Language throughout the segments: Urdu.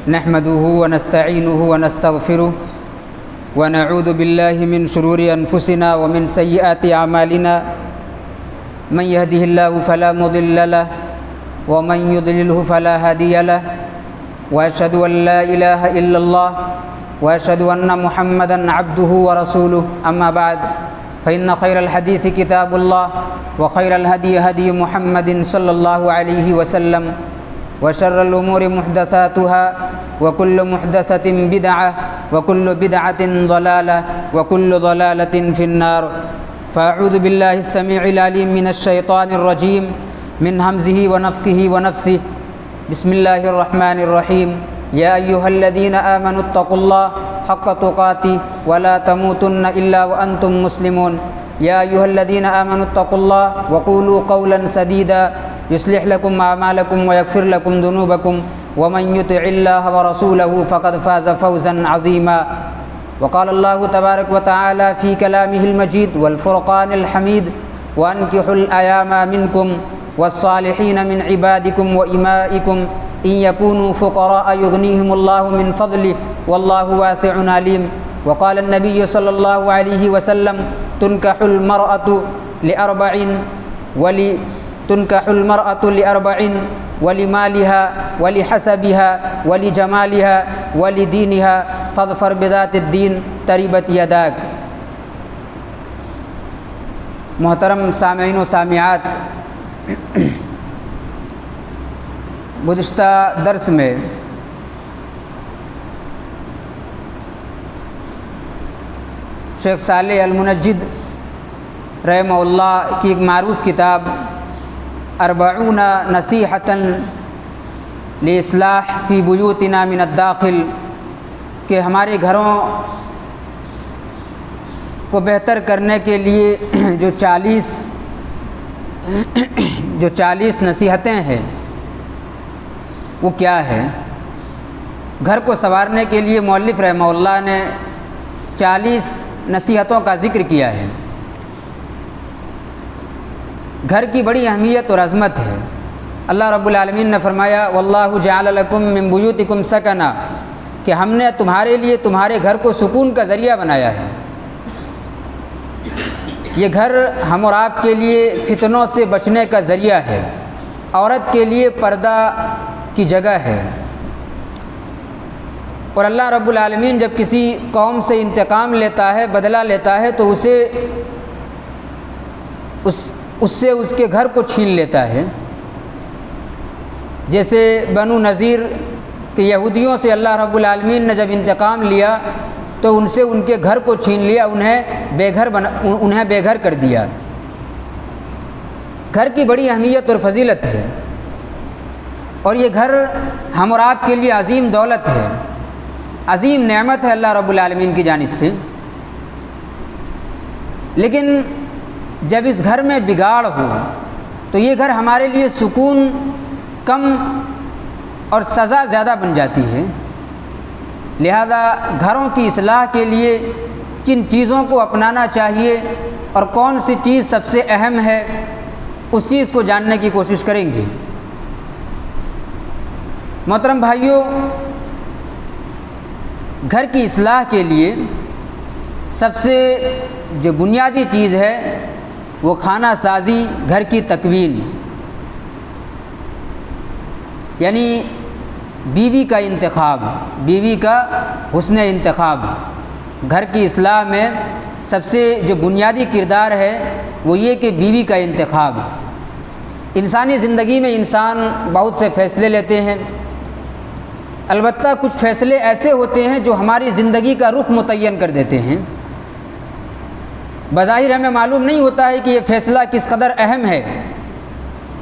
نحمده ونستعينه ونستغفره ونعوذ بالله من شرور أنفسنا ومن سيئات أعمالنا من يهده الله فلا مضل له ومن يضلله فلا هادي له وأشهد أن لا إله إلا الله وأشهد أن محمدًا عبده ورسوله أما بعد فإن خير الحديث كتاب الله وخير الهدي هدي محمد صلى الله عليه وسلم وشر الأمور محدثاتها وكل محدثة بدعة وكل بدعة ضلالة وكل ضلالة في النار فأعوذ بالله السميع العليم من الشيطان الرجيم من همزه ونفخه ونفثه بسم الله الرحمن الرحيم يا أيها الذين آمنوا اتقوا الله حق تقاته ولا تموتن إلا وأنتم مسلمون يا أيها الذين آمنوا اتقوا الله وقولوا قولا سديدا يصلح لكم أعمالكم ويغفر لكم ذنوبكم ومن يطع الله ورسوله فقد فاز فوزا عظيما وقال الله تبارك وتعالى في كلامه المجيد والفرقان الحميد وأنكحوا الأيام منكم والصالحين من عبادكم وإمائكم إن يكونوا فقراء يغنيهم الله من فضله والله واسع عليم وقال النبي صلى الله عليه وسلم تنكح المرأة لأربع ولمالها ولحسبها ولجمالها ولدينها فاظفر بذات الدين تربت يداك۔ محترم سامعین و سامعات، گزشتہ درس میں شیخ صالح المنجد رحمہ اللہ کی ایک معروف کتاب اربعون نصیحۃ لاصلاح فی بیوتنا من الداخل کہ ہمارے گھروں کو بہتر کرنے کے لیے جو 40 نصیحتیں ہیں وہ کیا ہے۔ گھر کو سنوارنے کے لیے مؤلف رحمہ اللہ نے 40 نصیحتوں کا ذکر کیا ہے۔ گھر کی بڑی اہمیت اور عظمت ہے۔ اللہ رب العالمین نے فرمایا واللہ جعل لکم من بیوتکم سکنا کہ ہم نے تمہارے لیے تمہارے گھر کو سکون کا ذریعہ بنایا ہے۔ یہ گھر ہم اور آپ کے لیے فتنوں سے بچنے کا ذریعہ ہے، عورت کے لیے پردہ کی جگہ ہے۔ اور اللہ رب العالمین جب کسی قوم سے انتقام لیتا ہے، بدلہ لیتا ہے تو اس کے گھر کو چھین لیتا ہے۔ جیسے بنو نذیر کہ یہودیوں سے اللہ رب العالمین نے جب انتقام لیا تو ان سے ان کے گھر کو چھین لیا، انہیں بے گھر کر دیا۔ گھر کی بڑی اہمیت اور فضیلت ہے، اور یہ گھر ہم اور آپ کے لیے عظیم دولت ہے، عظیم نعمت ہے اللہ رب العالمین کی جانب سے۔ لیکن جب اس گھر میں بگاڑ ہو تو یہ گھر ہمارے لیے سکون کم اور سزا زیادہ بن جاتی ہے۔ لہذا گھروں کی اصلاح کے لیے کن چیزوں کو اپنانا چاہیے اور کون سی چیز سب سے اہم ہے، اس چیز کو جاننے کی کوشش کریں گے۔ محترم بھائیوں، گھر کی اصلاح کے لیے سب سے جو بنیادی چیز ہے وہ کھانا سازی، گھر کی تکوین، یعنی بیوی کا انتخاب، بیوی کا حسن انتخاب۔ گھر کی اصلاح میں سب سے جو بنیادی کردار ہے وہ یہ کہ بیوی کا انتخاب۔ انسانی زندگی میں انسان بہت سے فیصلے لیتے ہیں، البتہ کچھ فیصلے ایسے ہوتے ہیں جو ہماری زندگی کا رخ متعین کر دیتے ہیں۔ بظاہر ہمیں معلوم نہیں ہوتا ہے کہ یہ فیصلہ کس قدر اہم ہے،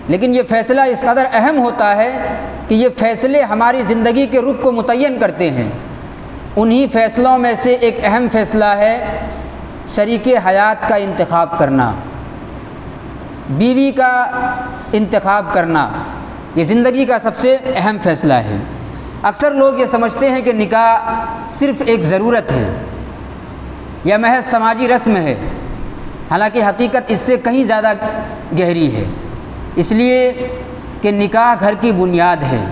لیکن یہ فیصلہ اس قدر اہم ہوتا ہے کہ یہ فیصلے ہماری زندگی کے رخ کو متعین کرتے ہیں۔ انہی فیصلوں میں سے ایک اہم فیصلہ ہے شریک حیات کا انتخاب کرنا، بیوی کا انتخاب کرنا۔ یہ زندگی کا سب سے اہم فیصلہ ہے۔ اکثر لوگ یہ سمجھتے ہیں کہ نکاح صرف ایک ضرورت ہے یا محض سماجی رسم ہے، حالانکہ حقیقت اس سے کہیں زیادہ گہری ہے، اس لیے کہ نکاح گھر کی بنیاد ہے۔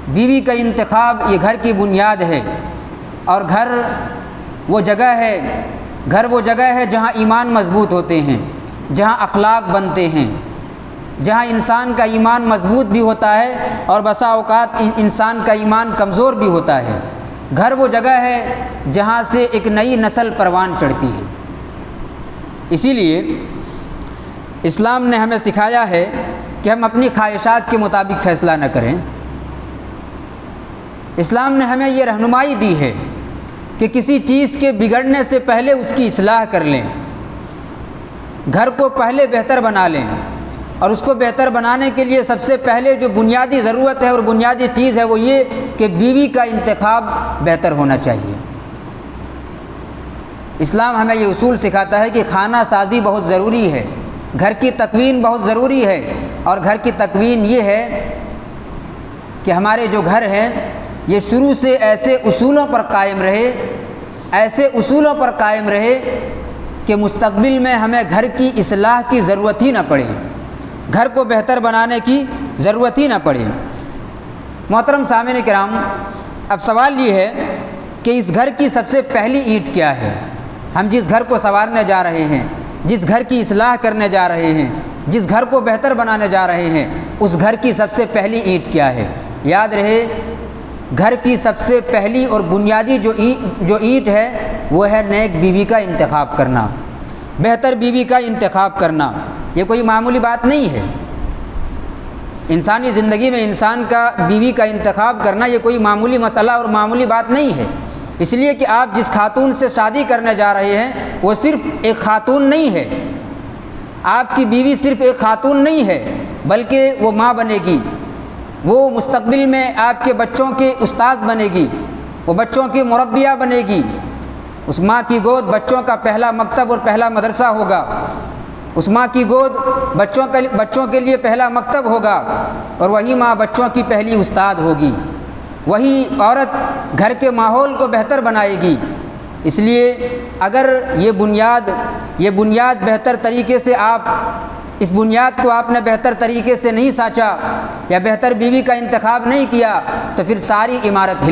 بیوی کا انتخاب یہ گھر کی بنیاد ہے، اور گھر وہ جگہ ہے جہاں ایمان مضبوط ہوتے ہیں، جہاں اخلاق بنتے ہیں، جہاں انسان کا ایمان مضبوط بھی ہوتا ہے اور بسا اوقات انسان کا ایمان کمزور بھی ہوتا ہے۔ گھر وہ جگہ ہے جہاں سے ایک نئی نسل پروان چڑھتی ہے۔ اسی لیے اسلام نے ہمیں سکھایا ہے کہ ہم اپنی خواہشات کے مطابق فیصلہ نہ کریں۔ اسلام نے ہمیں یہ رہنمائی دی ہے کہ کسی چیز کے بگڑنے سے پہلے اس کی اصلاح کر لیں، گھر کو پہلے بہتر بنا لیں، اور اس کو بہتر بنانے کے لیے سب سے پہلے جو بنیادی ضرورت ہے اور بنیادی چیز ہے وہ یہ کہ بیوی کا انتخاب بہتر ہونا چاہیے۔ اسلام ہمیں یہ اصول سکھاتا ہے کہ خانہ سازی بہت ضروری ہے، گھر کی تکوین بہت ضروری ہے، اور گھر کی تکوین یہ ہے کہ ہمارے جو گھر ہیں یہ شروع سے ایسے اصولوں پر قائم رہے کہ مستقبل میں ہمیں گھر کی اصلاح کی ضرورت ہی نہ پڑے، گھر کو بہتر بنانے کی ضرورت ہی نہ پڑے۔ محترم سامعین کرام، اب سوال یہ ہے کہ اس گھر کی سب سے پہلی اینٹ کیا ہے؟ ہم جس گھر کو سنوارنے جا رہے ہیں، جس گھر کی اصلاح کرنے جا رہے ہیں، جس گھر کو بہتر بنانے جا رہے ہیں، اس گھر کی سب سے پہلی اینٹ کیا ہے؟ یاد رہے، گھر کی سب سے پہلی اور بنیادی جو اینٹ ہے وہ ہے نیک بیوی کا انتخاب کرنا، بہتر بیوی کا انتخاب کرنا۔ یہ کوئی معمولی بات نہیں ہے۔ انسانی زندگی میں انسان کا بیوی کا انتخاب کرنا یہ کوئی معمولی مسئلہ اور معمولی بات نہیں ہے، اس لیے کہ آپ جس خاتون سے شادی کرنے جا رہے ہیں وہ صرف ایک خاتون نہیں ہے، آپ کی بیوی صرف ایک خاتون نہیں ہے، بلکہ وہ ماں بنے گی، وہ مستقبل میں آپ کے بچوں کے استاد بنے گی، وہ بچوں کی مربیہ بنے گی۔ اس ماں کی گود بچوں کا پہلا مکتب اور پہلا مدرسہ ہوگا، اس ماں کی گود بچوں کے لیے پہلا مکتب ہوگا، اور وہی ماں بچوں کی پہلی استاد ہوگی۔ وہی عورت گھر کے ماحول کو بہتر بنائے گی۔ اس لیے اگر یہ بنیاد بہتر طریقے سے اس بنیاد کو آپ نے بہتر طریقے سے نہیں سانچا یا بہتر بیوی کا انتخاب نہیں کیا تو پھر ساری عمارت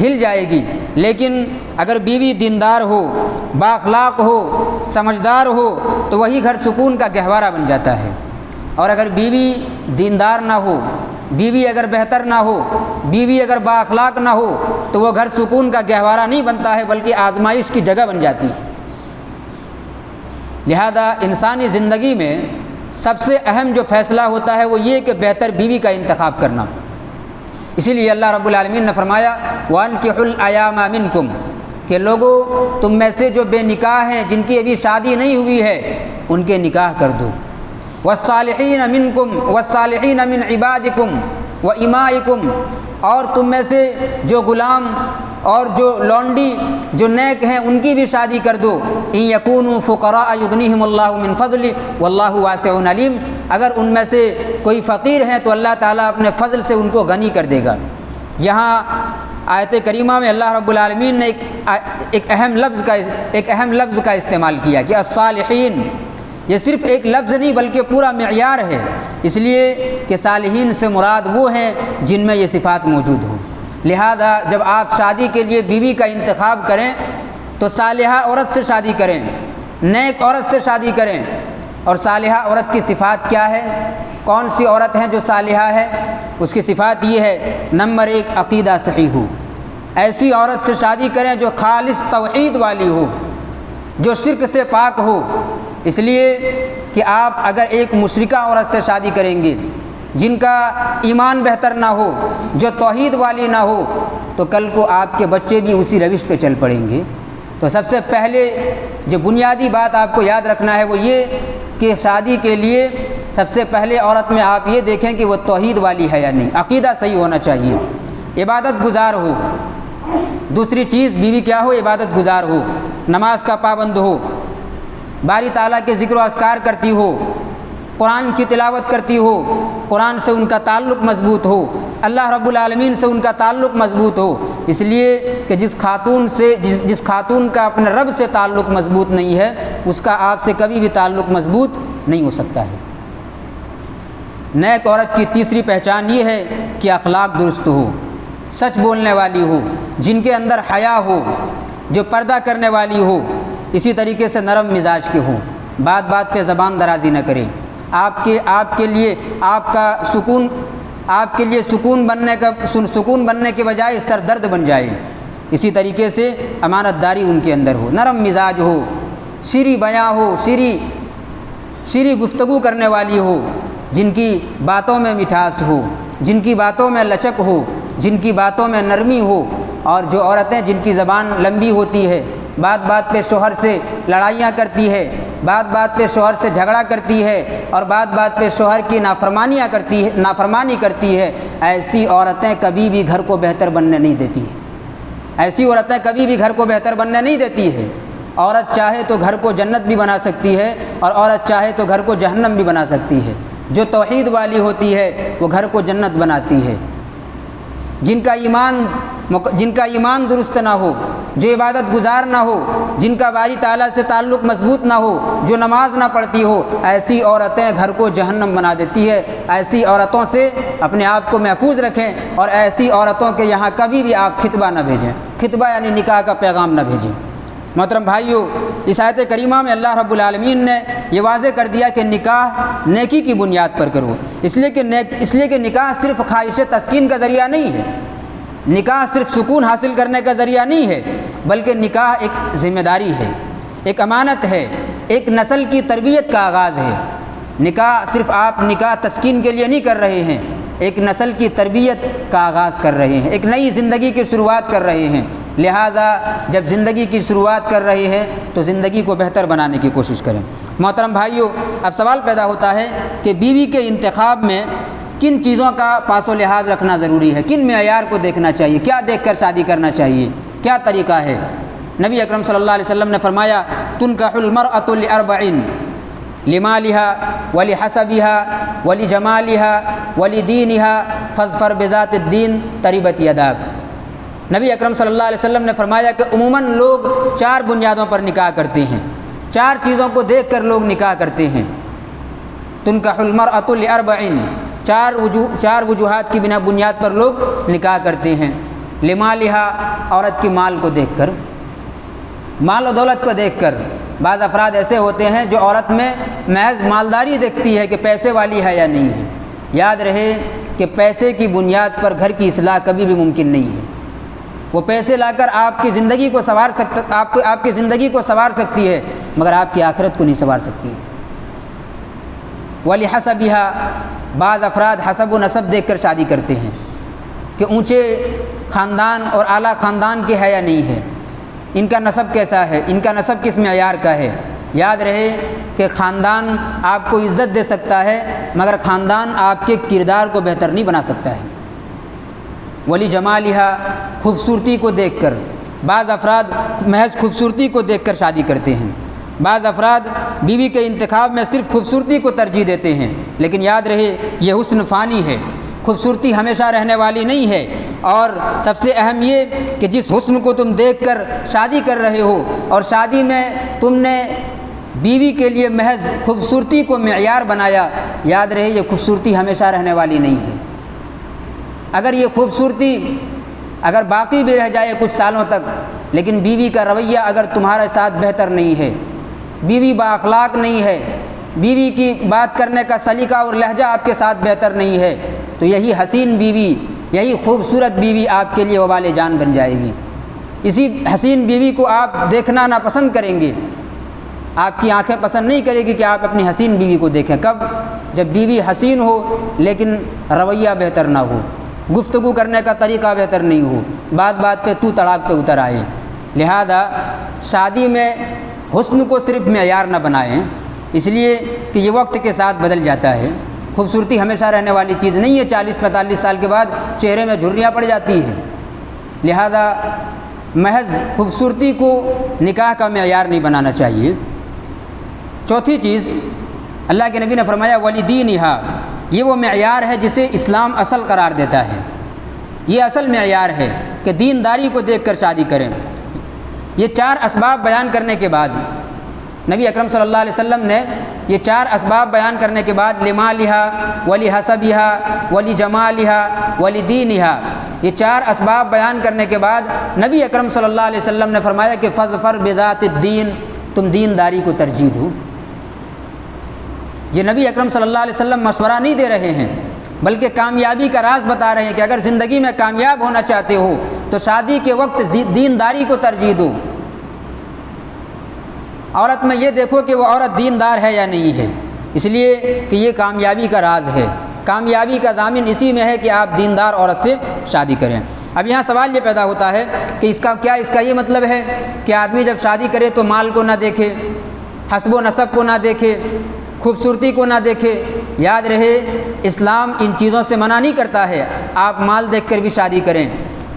ہل جائے گی۔ لیکن اگر بیوی دیندار ہو، بااخلاق ہو، سمجھدار ہو تو وہی گھر سکون کا گہوارہ بن جاتا ہے، اور اگر بیوی دیندار نہ ہو، بیوی اگر بہتر نہ ہو، بیوی اگر بااخلاق نہ ہو تو وہ گھر سکون کا گہوارہ نہیں بنتا ہے بلکہ آزمائش کی جگہ بن جاتی ہے۔ لہذا انسانی زندگی میں سب سے اہم جو فیصلہ ہوتا ہے وہ یہ کہ بہتر بیوی کا انتخاب کرنا۔ اسی لیے اللہ رب العالمین نے فرمایا وَأَنكِحُوا الْأَيَامَ مِنكُمْ کہ لوگوں تم میں سے جو بے نکاح ہیں، جن کی ابھی شادی نہیں ہوئی ہے، ان کے نکاح کر دو۔ وَالصَّالِحِينَ مِنكُمْ وَالصَّالِحِينَ مِنْ عِبَادِكُمْ وَإِمَائِكُمْ اور تم میں سے جو غلام اور جو لونڈی جو نیک ہیں ان کی بھی شادی کر دو۔ إِن يَكُونُوا فُقَرَاءَ يُغْنِيهِمُ اللَّهُ مِنْ فَضْلِهِ وَاللَّهُ وَاسِعٌ عَلِيمٌ اگر ان میں سے کوئی فقیر ہیں تو اللہ تعالیٰ اپنے فضل سے ان کو غنی کر دے گا۔ یہاں آیت کریمہ میں اللہ رب العالمین نے ایک اہم لفظ کا استعمال کیا کہ الصالحین، یہ صرف ایک لفظ نہیں بلکہ پورا معیار ہے، اس لیے کہ صالحین سے مراد وہ ہیں جن میں یہ صفات موجود ہوں۔ لہذا جب آپ شادی کے لیے بیوی کا انتخاب کریں تو صالحہ عورت سے شادی کریں، نیک عورت سے شادی کریں۔ اور صالحہ عورت کی صفات کیا ہے؟ کون سی عورت ہیں جو صالحہ ہے؟ اس کی صفات یہ ہے، نمبر 1 عقیدہ صحیح ہو، ایسی عورت سے شادی کریں جو خالص توحید والی ہو، جو شرک سے پاک ہو۔ اس لیے کہ آپ اگر ایک مشرکہ عورت سے شادی کریں گے جن کا ایمان بہتر نہ ہو، جو توحید والی نہ ہو، تو کل کو آپ کے بچے بھی اسی روش پہ چل پڑیں گے۔ تو سب سے پہلے جو بنیادی بات آپ کو یاد رکھنا ہے وہ یہ کہ شادی کے لیے سب سے پہلے عورت میں آپ یہ دیکھیں کہ وہ توحید والی ہے یا نہیں، عقیدہ صحیح ہونا چاہیے، عبادت گزار ہو۔ دوسری چیز بیوی کیا ہو؟ عبادت گزار ہو، نماز کا پابند ہو، باری تعالیٰ کے ذکر و اذکار کرتی ہو، قرآن کی تلاوت کرتی ہو، قرآن سے ان کا تعلق مضبوط ہو، اللہ رب العالمین سے ان کا تعلق مضبوط ہو۔ اس لیے کہ جس خاتون کا اپنے رب سے تعلق مضبوط نہیں ہے اس کا آپ سے کبھی بھی تعلق مضبوط نہیں ہو سکتا ہے۔ نیک عورت کی تیسری پہچان یہ ہے کہ اخلاق درست ہو، سچ بولنے والی ہو، جن کے اندر حیا ہو، جو پردہ کرنے والی ہو، اسی طریقے سے نرم مزاج کی ہو، بات بات پہ زبان درازی نہ کرے، آپ کے لیے سکون بننے کے بجائے سر درد بن جائے۔ اسی طریقے سے امانت داری ان کے اندر ہو، نرم مزاج ہو، شیریں بیاں ہو، شیریں گفتگو کرنے والی ہو، جن کی باتوں میں مٹھاس ہو، جن کی باتوں میں لچک ہو، جن کی باتوں میں نرمی ہو۔ اور جو عورتیں جن کی زبان لمبی ہوتی ہے، بات بات پہ شوہر سے لڑائیاں کرتی ہے، بات بات پہ شوہر سے جھگڑا کرتی ہے، اور بات بات پہ شوہر کی نافرمانی کرتی ہے، ایسی عورتیں کبھی بھی گھر کو بہتر بننے نہیں دیتی ہیں۔ ایسی عورتیں کبھی بھی گھر کو بہتر بننے نہیں دیتی ہے۔ عورت چاہے تو گھر کو جنت بھی بنا سکتی ہے، اور عورت چاہے تو گھر کو جہنم بھی بنا سکتی ہے۔ جو توحید والی ہوتی ہے وہ گھر کو جنت بناتی ہے۔ جن کا ایمان درست نہ ہو، جو عبادت گزار نہ ہو، جن کا باری تعالیٰ سے تعلق مضبوط نہ ہو، جو نماز نہ پڑھتی ہو، ایسی عورتیں گھر کو جہنم بنا دیتی ہے۔ ایسی عورتوں سے اپنے آپ کو محفوظ رکھیں، اور ایسی عورتوں کے یہاں کبھی بھی آپ خطبہ نہ بھیجیں۔ خطبہ یعنی نکاح کا پیغام نہ بھیجیں۔ محترم بھائیو، اس آیت کریمہ میں اللہ رب العالمین نے یہ واضح کر دیا کہ نکاح نیکی کی بنیاد پر کرو، اس لیے کہ نکاح صرف خواہش تسکین کا ذریعہ نہیں ہے، نکاح صرف سکون حاصل کرنے کا ذریعہ نہیں ہے، بلکہ نکاح ایک ذمہ داری ہے، ایک امانت ہے، ایک نسل کی تربیت کا آغاز ہے۔ نکاح صرف آپ نکاح تسکین کے لیے نہیں کر رہے ہیں، ایک نسل کی تربیت کا آغاز کر رہے ہیں، ایک نئی زندگی کی شروعات کر رہے ہیں۔ لہٰذا جب زندگی کی شروعات کر رہے ہیں تو زندگی کو بہتر بنانے کی کوشش کریں۔ محترم بھائیو، اب سوال پیدا ہوتا ہے کہ بیوی کے انتخاب میں کن چیزوں کا پاس و لحاظ رکھنا ضروری ہے، کن معیار کو دیکھنا چاہیے، کیا دیکھ کر شادی کرنا چاہیے، کیا طریقہ ہے؟ نبی اکرم صلی اللہ علیہ وسلم نے فرمایا، تنکح المرأۃ لأربع، لمالها ولحسبها ولجمالها ولدینها فاظفر بذات الدین تربت یداک۔ نبی اکرم صلی اللہ علیہ وسلم نے فرمایا کہ عموماً لوگ 4 بنیادوں پر نکاح کرتے ہیں، 4 چیزوں کو دیکھ کر لوگ نکاح کرتے ہیں۔ تنکح المرأۃ لأربع، 4 وجوہات کی بنیاد پر لوگ نکاح کرتے ہیں۔ لمالہا، عورت کی مال کو دیکھ کر، مال و دولت کو دیکھ کر۔ بعض افراد ایسے ہوتے ہیں جو عورت میں محض مالداری دیکھتی ہے کہ پیسے والی ہے یا نہیں ہے۔ یاد رہے کہ پیسے کی بنیاد پر گھر کی اصلاح کبھی بھی ممکن نہیں ہے۔ وہ پیسے لا کر آپ کی زندگی کو سنوار سکتی ہے، مگر آپ کی آخرت کو نہیں سنوار سکتی۔ وَلِحَسَبِهَا، بعض افراد حسب و نسب دیکھ کر شادی کرتے ہیں کہ اونچے خاندان اور اعلیٰ خاندان کے ہے یا نہیں ہے، ان کا نسب کیسا ہے، ان کا نسب کس معیار کا ہے۔ یاد رہے کہ خاندان آپ کو عزت دے سکتا ہے، مگر خاندان آپ کے کردار کو بہتر نہیں بنا سکتا ہے۔ ولی جمالہا، خوبصورتی کو دیکھ کر، بعض افراد محض خوبصورتی کو دیکھ کر شادی کرتے ہیں۔ بعض افراد بیوی کے انتخاب میں صرف خوبصورتی کو ترجیح دیتے ہیں، لیکن یاد رہے یہ حسن فانی ہے، خوبصورتی ہمیشہ رہنے والی نہیں ہے۔ اور سب سے اہم یہ کہ جس حسن کو تم دیکھ کر شادی کر رہے ہو، اور شادی میں تم نے بیوی کے لیے محض خوبصورتی کو معیار بنایا، یاد رہے یہ خوبصورتی ہمیشہ رہنے والی نہیں ہے۔ اگر یہ خوبصورتی باقی بھی رہ جائے کچھ سالوں تک، لیکن بیوی کا رویہ اگر تمہارے ساتھ بہتر نہیں ہے، بیوی با اخلاق نہیں ہے، بیوی کی بات کرنے کا سلیقہ اور لہجہ آپ کے ساتھ بہتر نہیں ہے، تو یہی حسین بیوی، یہی خوبصورت بیوی آپ کے لیے وبال جان بن جائے گی۔ اسی حسین بیوی کو آپ دیکھنا ناپسند کریں گے، آپ کی آنکھیں پسند نہیں کرے گی کہ آپ اپنی حسین بیوی کو دیکھیں۔ کب؟ جب بیوی حسین ہو لیکن رویہ بہتر نہ ہو، گفتگو کرنے کا طریقہ بہتر نہیں ہو، بات بات پہ تو تڑاک پہ اتر آئے۔ لہذا شادی میں حسن کو صرف معیار نہ بنائیں، اس لیے کہ یہ وقت کے ساتھ بدل جاتا ہے۔ خوبصورتی ہمیشہ رہنے والی چیز نہیں ہے، 40-45 سال کے بعد چہرے میں جھریاں پڑ جاتی ہیں۔ لہذا محض خوبصورتی کو نکاح کا معیار نہیں بنانا چاہیے۔ چوتھی چیز اللہ کے نبی نے فرمایا وَلِدِينِهَا، یہ وہ معیار ہے جسے اسلام اصل قرار دیتا ہے، یہ اصل معیار ہے کہ دینداری کو دیکھ کر شادی کریں۔ یہ 4 اسباب بیان کرنے کے بعد نبی اکرم صلی اللہ علیہ وسلم نے یہ 4 اسباب بیان کرنے کے بعد لمالہا ولی حسبہا ولی جمالہا ولی دینہا، یہ 4 اسباب بیان کرنے کے بعد نبی اکرم صلی اللہ علیہ وسلم نے فرمایا کہ فظفر بذات الدین، تم دینداری کو ترجیح دو۔ یہ نبی اکرم صلی اللہ علیہ وسلم مشورہ نہیں دے رہے ہیں، بلکہ کامیابی کا راز بتا رہے ہیں کہ اگر زندگی میں کامیاب ہونا چاہتے ہو تو شادی کے وقت دینداری کو ترجیح دو۔ عورت میں یہ دیکھو کہ وہ عورت دیندار ہے یا نہیں ہے، اس لیے کہ یہ کامیابی کا راز ہے، کامیابی کا ضامن اسی میں ہے کہ آپ دیندار عورت سے شادی کریں۔ اب یہاں سوال یہ پیدا ہوتا ہے کہ اس کا یہ مطلب ہے کہ آدمی جب شادی کرے تو مال کو نہ دیکھے، حسب و نسب کو نہ دیکھے، خوبصورتی کو نہ دیکھے؟ یاد رہے اسلام ان چیزوں سے منع نہیں کرتا ہے۔ آپ مال دیکھ کر بھی شادی کریں،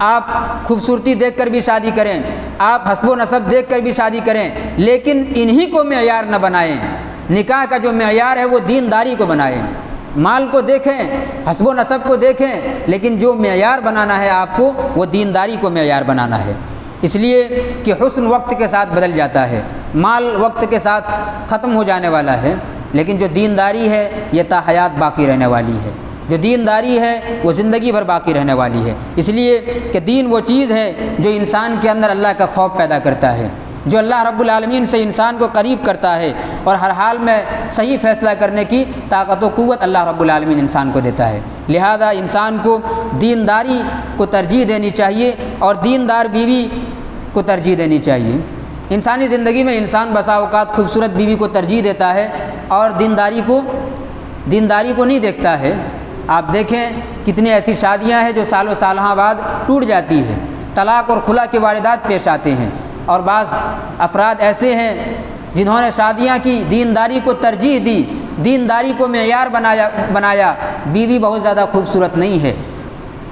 آپ خوبصورتی دیکھ کر بھی شادی کریں، آپ حسب و نسب دیکھ کر بھی شادی کریں، لیکن انہی کو معیار نہ بنائیں۔ نکاح کا جو معیار ہے وہ دینداری کو بنائیں۔ مال کو دیکھیں، حسب و نسب کو دیکھیں، لیکن جو معیار بنانا ہے آپ کو وہ دینداری کو معیار بنانا ہے۔ اس لیے کہ حسن وقت کے ساتھ بدل جاتا ہے، مال وقت کے ساتھ ختم ہو جانے والا ہے، لیکن جو دینداری ہے یہ تا حیات باقی رہنے والی ہے۔ جو دینداری ہے وہ زندگی بھر باقی رہنے والی ہے۔ اس لیے کہ دین وہ چیز ہے جو انسان کے اندر اللہ کا خوف پیدا کرتا ہے، جو اللہ رب العالمین سے انسان کو قریب کرتا ہے، اور ہر حال میں صحیح فیصلہ کرنے کی طاقت و قوت اللہ رب العالمین انسان کو دیتا ہے۔ لہذا انسان کو دینداری کو ترجیح دینی چاہیے اور دیندار بیوی کو ترجیح دینی چاہیے۔ انسانی زندگی میں انسان بسا اوقات خوبصورت بیوی کو ترجیح دیتا ہے اور دینداری کو نہیں دیکھتا ہے۔ آپ دیکھیں کتنی ایسی شادیاں ہیں جو سالوں سالہ بعد ٹوٹ جاتی ہیں، طلاق اور خلا کے واردات پیش آتے ہیں، اور بعض افراد ایسے ہیں جنہوں نے شادیاں کی، دینداری کو ترجیح دی، دینداری کو معیار بنایا۔ بیوی بہت زیادہ خوبصورت نہیں ہے،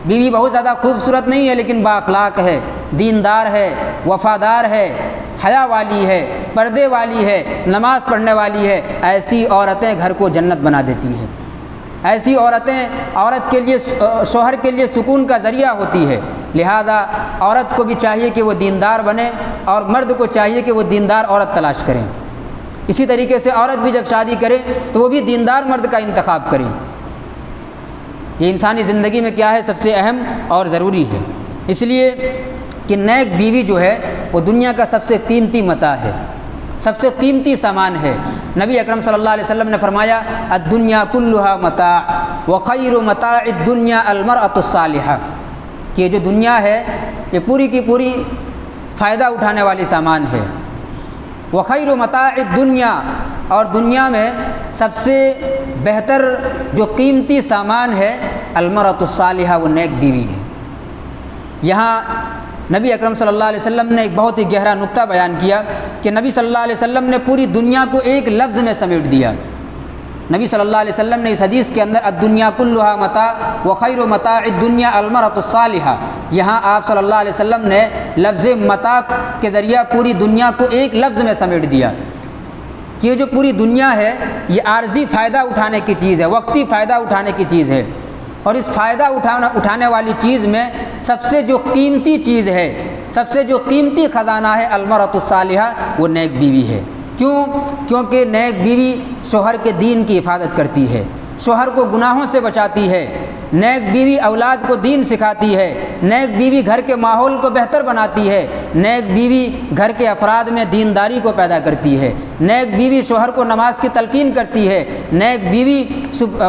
بیوی بہت زیادہ خوبصورت نہیں ہے، لیکن بااخلاق ہے، دیندار ہے، وفادار ہے، حیا والی ہے، پردے والی ہے، نماز پڑھنے والی ہے۔ ایسی عورتیں گھر کو جنت بنا دیتی ہیں۔ ایسی عورتیں عورت کے لیے، شوہر کے لیے سکون کا ذریعہ ہوتی ہے۔ لہذا عورت کو بھی چاہیے کہ وہ دیندار بنے، اور مرد کو چاہیے کہ وہ دیندار عورت تلاش کریں۔ اسی طریقے سے عورت بھی جب شادی کرے تو وہ بھی دیندار مرد کا انتخاب کریں۔ یہ انسانی زندگی میں کیا ہے؟ سب سے اہم اور ضروری ہے۔ اس لیے کہ نیک بیوی جو ہے وہ دنیا کا سب سے قیمتی متاع ہے، سب سے قیمتی سامان ہے۔ نبی اکرم صلی اللہ علیہ وسلم نے فرمایا الدنیا کلھا متاع وخیر متاع الدنیا المرأۃ الصالحہ، کہ یہ جو دنیا ہے یہ پوری کی پوری فائدہ اٹھانے والی سامان ہے۔ وخیر متاع الدنیا، اور دنیا میں سب سے بہتر جو قیمتی سامان ہے المرأۃ الصالحہ، وہ نیک بیوی ہے۔ یہاں نبی اکرم صلی اللہ علیہ وسلم نے ایک بہت ہی گہرا نقطہ بیان کیا کہ نبی صلی اللہ علیہ وسلم نے پوری دنیا کو ایک لفظ میں سمیٹ دیا۔ نبی صلی اللہ علیہ وسلم نے اس حدیث کے اندر الدنیا کلھا متاع وخیر متاع الدنیا المرأۃ الصالحہ، یہاں آپ صلی اللہ علیہ وسلم نے لفظ متاع کے ذریعہ پوری دنیا کو ایک لفظ میں سمیٹ دیا کہ یہ جو پوری دنیا ہے یہ عارضی فائدہ اٹھانے کی چیز ہے، وقتی فائدہ اٹھانے کی چیز ہے، اور اس فائدہ اٹھانے والی چیز میں سب سے جو قیمتی چیز ہے، سب سے جو قیمتی خزانہ ہے المرأۃ الصالحہ، وہ نیک بیوی ہے۔ کیونکہ نیک بیوی شوہر کے دین کی حفاظت کرتی ہے، شوہر کو گناہوں سے بچاتی ہے، نیک بیوی اولاد کو دین سکھاتی ہے، نیک بیوی گھر کے ماحول کو بہتر بناتی ہے، نیک بیوی گھر کے افراد میں دینداری کو پیدا کرتی ہے، نیک بیوی شوہر کو نماز کی تلقین کرتی ہے، نیک بیوی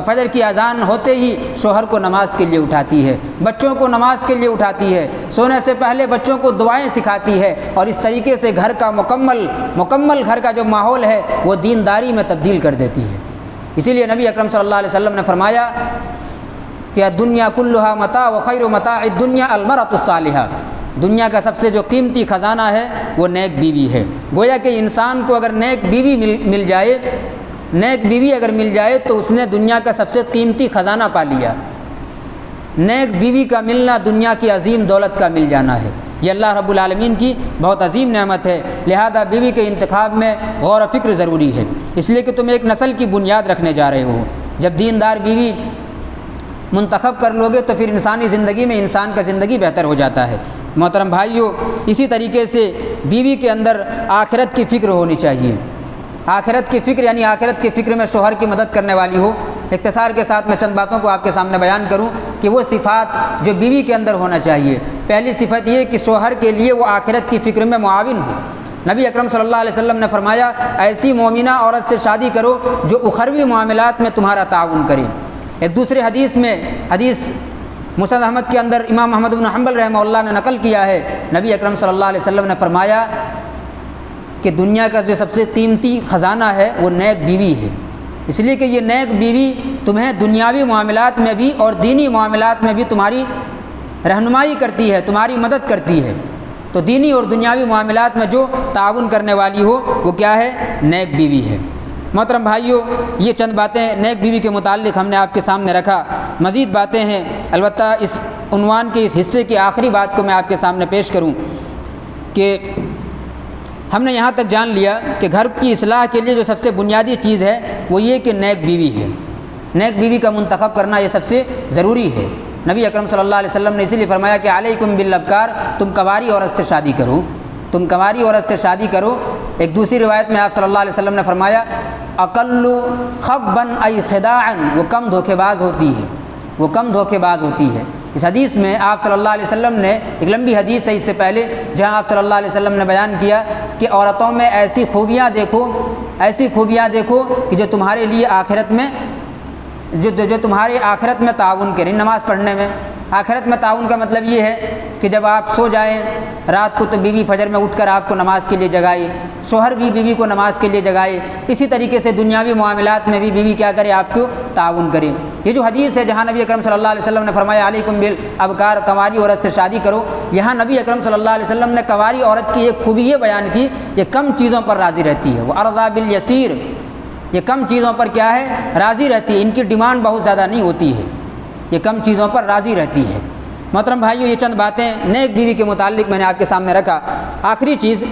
فجر کی اذان ہوتے ہی شوہر کو نماز کے لیے اٹھاتی ہے، بچوں کو نماز کے لیے اٹھاتی ہے، سونے سے پہلے بچوں کو دعائیں سکھاتی ہے، اور اس طریقے سے گھر کا مکمل گھر کا جو ماحول ہے وہ دینداری میں تبدیل کر دیتی ہے۔ اسی لیے نبی اکرم صلی اللہ علیہ وسلم نے فرمایا کہ الدنیا کلھا متاع وخیر متاع الدنیا المرأۃ الصالحہ، دنیا کا سب سے جو قیمتی خزانہ ہے وہ نیک بیوی ہے۔ گویا کہ انسان کو اگر نیک بیوی اگر مل جائے تو اس نے دنیا کا سب سے قیمتی خزانہ پا لیا۔ نیک بیوی کا ملنا دنیا کی عظیم دولت کا مل جانا ہے، یہ اللہ رب العالمین کی بہت عظیم نعمت ہے۔ لہذا بیوی کے انتخاب میں غور و فکر ضروری ہے، اس لیے کہ تم ایک نسل کی بنیاد رکھنے جا رہے ہو۔ جب دیندار بیوی منتخب کر لوگے تو پھر انسانی زندگی میں انسان کا زندگی بہتر ہو جاتا ہے۔ محترم بھائیوں، اسی طریقے سے بیوی کے اندر آخرت کی فکر ہونی چاہیے۔ آخرت کی فکر یعنی آخرت کی فکر میں شوہر کی مدد کرنے والی ہو۔ اختصار کے ساتھ میں چند باتوں کو آپ کے سامنے بیان کروں کہ وہ صفات جو بیوی کے اندر ہونا چاہیے۔ پہلی صفت یہ کہ شوہر کے لیے وہ آخرت کی فکر میں معاون ہو۔ نبی اکرم صلی اللہ علیہ وسلم نے فرمایا ایسی مومنہ عورت سے شادی کرو جو اخروی معاملات میں تمہارا تعاون کرے۔ ایک دوسرے حدیث میں، حدیث مسند احمد کے اندر امام احمد بن حنبل رحمہ اللہ نے نقل کیا ہے، نبی اکرم صلی اللہ علیہ وسلم نے فرمایا کہ دنیا کا جو سب سے قیمتی خزانہ ہے وہ نیک بیوی ہے، اس لیے کہ یہ نیک بیوی تمہیں دنیاوی معاملات میں بھی اور دینی معاملات میں بھی تمہاری رہنمائی کرتی ہے، تمہاری مدد کرتی ہے۔ تو دینی اور دنیاوی معاملات میں جو تعاون کرنے والی ہو وہ کیا ہے؟ نیک بیوی ہے۔ محترم بھائیوں، یہ چند باتیں نیک بیوی کے متعلق ہم نے آپ کے سامنے رکھا، مزید باتیں ہیں، البتہ اس عنوان کے اس حصے کی آخری بات کو میں آپ کے سامنے پیش کروں کہ ہم نے یہاں تک جان لیا کہ گھر کی اصلاح کے لیے جو سب سے بنیادی چیز ہے وہ یہ کہ نیک بیوی ہے۔ نیک بیوی کا منتخب کرنا یہ سب سے ضروری ہے۔ نبی اکرم صلی اللہ علیہ وسلم نے اسی لیے فرمایا کہ علیکم بالابکار، تم کنواری عورت سے شادی کرو، تم کنواری عورت سے شادی کرو۔ ایک دوسری روایت میں آپ صلی اللہ علیہ وسلم نے فرمایا اقل خبا ای خداعا، وہ کم دھوکے باز ہوتی ہے، وہ کم دھوکے باز ہوتی ہے۔ اس حدیث میں آپ صلی اللہ علیہ وسلم نے ایک لمبی حدیث ہے اس سے پہلے جہاں آپ صلی اللہ علیہ وسلم نے بیان کیا کہ عورتوں میں ایسی خوبیاں دیکھو، ایسی خوبیاں دیکھو کہ جو تمہارے لیے آخرت میں جو تمہارے آخرت میں تعاون کریں۔ نماز پڑھنے میں آخرت میں تعاون کا مطلب یہ ہے کہ جب آپ سو جائیں رات کو تو بیوی فجر میں اٹھ کر آپ کو نماز کے لیے جگائے، شوہر بھی بیوی کو نماز کے لیے جگائے۔ اسی طریقے سے دنیاوی معاملات میں بھی بیوی کیا کرے؟ آپ کو تعاون کرے۔ یہ جو حدیث ہے جہاں نبی اکرم صلی اللہ علیہ وسلم نے فرمایا علیکم بالابکار، کنواری عورت سے شادی کرو، یہاں نبی اکرم صلی اللہ علیہ وسلم نے کنواری عورت کی ایک خوبی یہ بیان کی، یہ کم چیزوں پر راضی رہتی ہے، وہ ارضی بالیسیر، یہ کم چیزوں پر کیا ہے؟ راضی رہتی ہے، ان کی ڈیمانڈ بہت زیادہ نہیں ہوتی ہے، یہ کم چیزوں پر راضی رہتی ہے۔ محترم بھائیوں، یہ چند باتیں نیک بیوی کے متعلق میں نے آپ کے سامنے رکھا۔ آخری چیز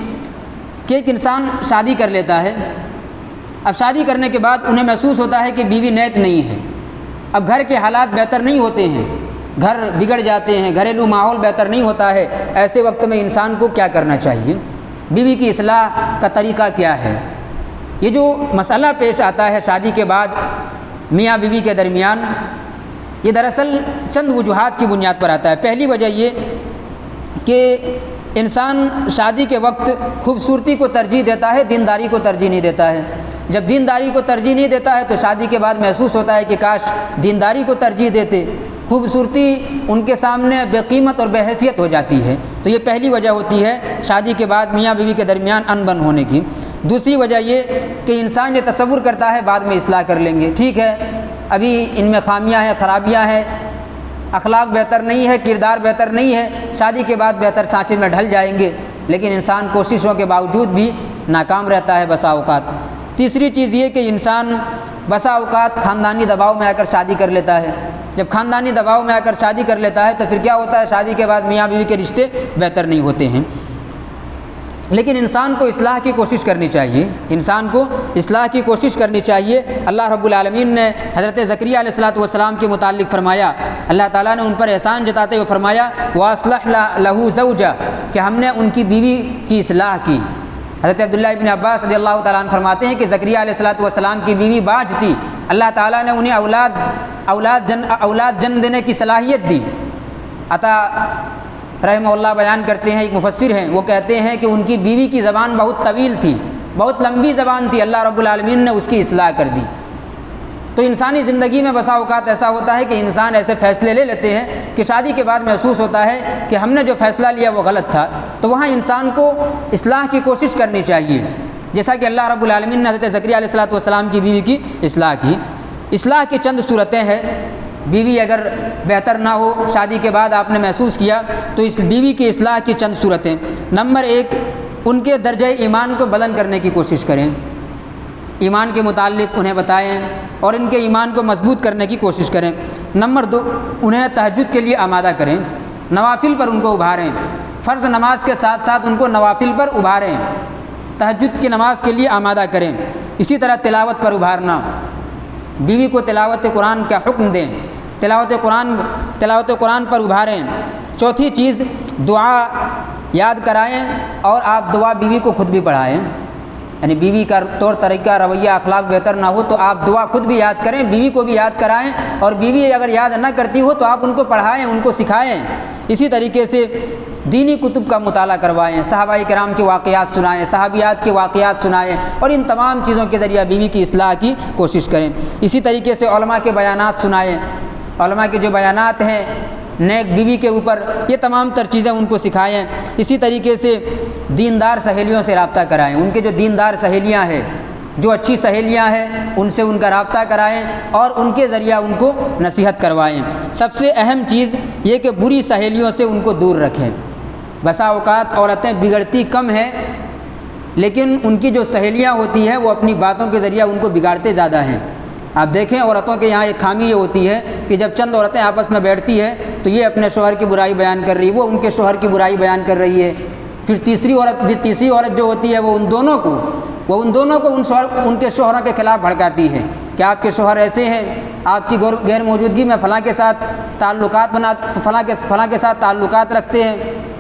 کہ ایک انسان شادی کر لیتا ہے، اب شادی کرنے کے بعد انہیں محسوس ہوتا ہے کہ بیوی نیک نہیں ہے، اب گھر کے حالات بہتر نہیں ہوتے ہیں، گھر بگڑ جاتے ہیں، گھریلو ماحول بہتر نہیں ہوتا ہے۔ ایسے وقت میں انسان کو کیا کرنا چاہیے؟ بیوی کی اصلاح کا طریقہ کیا ہے؟ یہ جو مسئلہ پیش آتا ہے شادی کے بعد میاں بیوی کے درمیان، یہ دراصل چند وجوہات کی بنیاد پر آتا ہے۔ پہلی وجہ یہ کہ انسان شادی کے وقت خوبصورتی کو ترجیح دیتا ہے، دینداری کو ترجیح نہیں دیتا ہے۔ جب دینداری کو ترجیح نہیں دیتا ہے تو شادی کے بعد محسوس ہوتا ہے کہ کاش دینداری کو ترجیح دیتے، خوبصورتی ان کے سامنے بے قیمت اور بے حیثیت ہو جاتی ہے۔ تو یہ پہلی وجہ ہوتی ہے شادی کے بعد میاں بیوی کے درمیان انبن ہونے کی۔ دوسری وجہ یہ کہ انسان یہ تصور کرتا ہے بعد میں اصلاح کر لیں گے، ٹھیک ہے ابھی ان میں خامیاں ہیں، خرابیاں ہیں، اخلاق بہتر نہیں ہے، کردار بہتر نہیں ہے، شادی کے بعد بہتر سانچے میں ڈھل جائیں گے، لیکن انسان کوششوں کے باوجود بھی ناکام رہتا ہے بسا اوقات۔ تیسری چیز یہ کہ انسان بسا اوقات خاندانی دباؤ میں آ کر شادی کر لیتا ہے۔ جب خاندانی دباؤ میں آ کر شادی کر لیتا ہے تو پھر کیا ہوتا ہے؟ شادی کے بعد میاں بیوی کے رشتے بہتر نہیں ہوتے ہیں۔ لیکن انسان کو اصلاح کی کوشش کرنی چاہیے، انسان کو اصلاح کی کوشش کرنی چاہیے۔ اللہ رب العالمین نے حضرت زکریا علیہ السلام کے متعلق فرمایا، اللہ تعالیٰ نے ان پر احسان جتاتے ہوئے فرمایا وَأَصْلَحْ لَهُ زَوْجَهُ، کہ ہم نے ان کی بیوی کی اصلاح کی۔ حضرت عبداللہ ابن عباس رضی اللہ تعالیٰ عنہ فرماتے ہیں کہ زکریا علیہ السلام کی بیوی باج تھی، اللہ تعالیٰ نے انہیں اولاد جنم دینے کی صلاحیت دی۔ عطا رحمہ اللہ بیان کرتے ہیں، ایک مفسر ہیں، وہ کہتے ہیں کہ ان کی بیوی کی زبان بہت طویل تھی، بہت لمبی زبان تھی، اللہ رب العالمین نے اس کی اصلاح کر دی۔ تو انسانی زندگی میں بسا اوقات ایسا ہوتا ہے کہ انسان ایسے فیصلے لے لیتے ہیں کہ شادی کے بعد محسوس ہوتا ہے کہ ہم نے جو فیصلہ لیا وہ غلط تھا، تو وہاں انسان کو اصلاح کی کوشش کرنی چاہیے، جیسا کہ اللہ رب العالمین نے حضرت زکریا علیہ السلام کی بیوی کی اصلاح کی۔ اصلاح کی چند صورتیں ہیں۔ بیوی اگر بہتر نہ ہو شادی کے بعد آپ نے محسوس کیا تو اس بیوی کی اصلاح کی چند صورتیں۔ نمبر 1، ان کے درجہ ایمان کو بلند کرنے کی کوشش کریں، ایمان کے متعلق انہیں بتائیں اور ان کے ایمان کو مضبوط کرنے کی کوشش کریں۔ نمبر 2، انہیں تہجد کے لیے آمادہ کریں، نوافل پر ان کو ابھاریں، فرض نماز کے ساتھ ساتھ ان کو نوافل پر ابھاریں، تہجد کی نماز کے لیے آمادہ کریں۔ اسی طرح تلاوت پر ابھارنا، بیوی کو تلاوت قرآن کا حکم دیں، تلاوت قرآن پر ابھاریں۔ چوتھی چیز، دعا یاد کرائیں اور آپ دعا بیوی کو خود بھی پڑھائیں، یعنی بیوی کا طور طریقہ رویہ اخلاق بہتر نہ ہو تو آپ دعا خود بھی یاد کریں، بیوی کو بھی یاد کرائیں، اور بیوی اگر یاد نہ کرتی ہو تو آپ ان کو پڑھائیں، ان کو سکھائیں۔ اسی طریقے سے دینی کتب کا مطالعہ کروائیں، صحابہ کرام کے واقعات سنائیں، صحابیات کے واقعات سنائیں، اور ان تمام چیزوں کے ذریعہ بیوی کی اصلاح کی کوشش کریں۔ اسی طریقے سے علماء کے بیانات سنائیں، علماء کے جو بیانات ہیں نیک بیوی کے اوپر، یہ تمام تر چیزیں ان کو سکھائیں۔ اسی طریقے سے دیندار سہیلیوں سے رابطہ کرائیں، ان کے جو دیندار سہیلیاں ہیں، جو اچھی سہیلیاں ہیں، ان سے ان کا رابطہ کرائیں اور ان کے ذریعہ ان کو نصیحت کروائیں۔ سب سے اہم چیز یہ کہ بری سہیلیوں سے ان کو دور رکھیں۔ بسا اوقات عورتیں بگڑتی کم ہیں، لیکن ان کی جو سہیلیاں ہوتی ہیں وہ اپنی باتوں کے ذریعہ ان کو بگاڑتے زیادہ ہیں۔ آپ دیکھیں عورتوں کے یہاں ایک خامی یہ ہوتی ہے کہ جب چند عورتیں آپس میں بیٹھتی ہیں تو یہ اپنے شوہر کی برائی بیان کر رہی ہے، وہ ان کے شوہر کی برائی بیان کر رہی ہے، پھر تیسری عورت جو ہوتی ہے وہ ان دونوں کو ان کے شوہروں کے خلاف بھڑکاتی ہے کہ آپ کے شوہر ایسے ہیں، آپ کی غیر موجودگی میں فلاں کے ساتھ تعلقات رکھتے ہیں،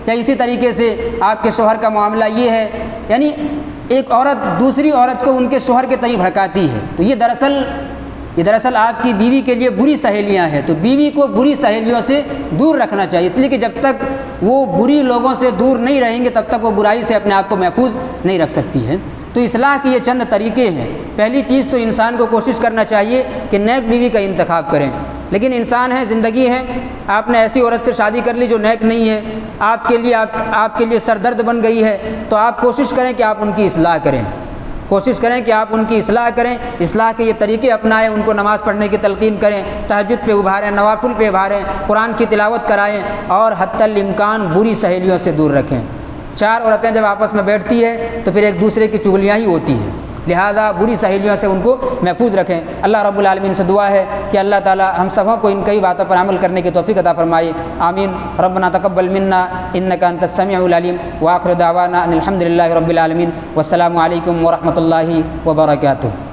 یا اسی طریقے سے آپ کے شوہر کا معاملہ یہ ہے۔ یعنی ایک عورت دوسری عورت کو ان کے شوہر کے تئیں بھڑکاتی ہے، تو یہ دراصل آپ کی بیوی کے لیے بری سہیلیاں ہیں۔ تو بیوی کو بری سہیلیوں سے دور رکھنا چاہیے، اس لیے کہ جب تک وہ بری لوگوں سے دور نہیں رہیں گے تب تک وہ برائی سے اپنے آپ کو محفوظ نہیں رکھ سکتی ہے۔ تو اصلاح کے یہ چند طریقے ہیں۔ پہلی چیز تو انسان کو کوشش کرنا چاہیے کہ نیک بیوی کا انتخاب کریں، لیکن انسان ہے، زندگی ہے، آپ نے ایسی عورت سے شادی کر لی جو نیک نہیں ہے، آپ کے لیے سر درد بن گئی ہے، تو آپ کوشش کریں کہ آپ ان کی اصلاح کریں، اصلاح کے یہ طریقے اپنائیں، ان کو نماز پڑھنے کی تلقین کریں، تہجد پہ ابھاریں، نوافل پہ ابھاریں، قرآن کی تلاوت کرائیں، اور حتی الامکان بری سہیلیوں سے دور رکھیں۔ 4 عورتیں جب آپس میں بیٹھتی ہے تو پھر ایک دوسرے کی چغلیاں ہی ہوتی ہیں، لہذا بری سہیلیوں سے ان کو محفوظ رکھیں۔ اللہ رب العالمین سے دعا ہے کہ اللہ تعالی ہم سبوں کو ان کئی باتوں پر عمل کرنے کی توفیق عطا فرمائے، آمین۔ ربنا تقبل منا انک انت السمیع العلیم، وآخر دعوانا ان الحمد للہ رب العالمین، والسلام علیکم ورحمۃ اللہ وبرکاتہ۔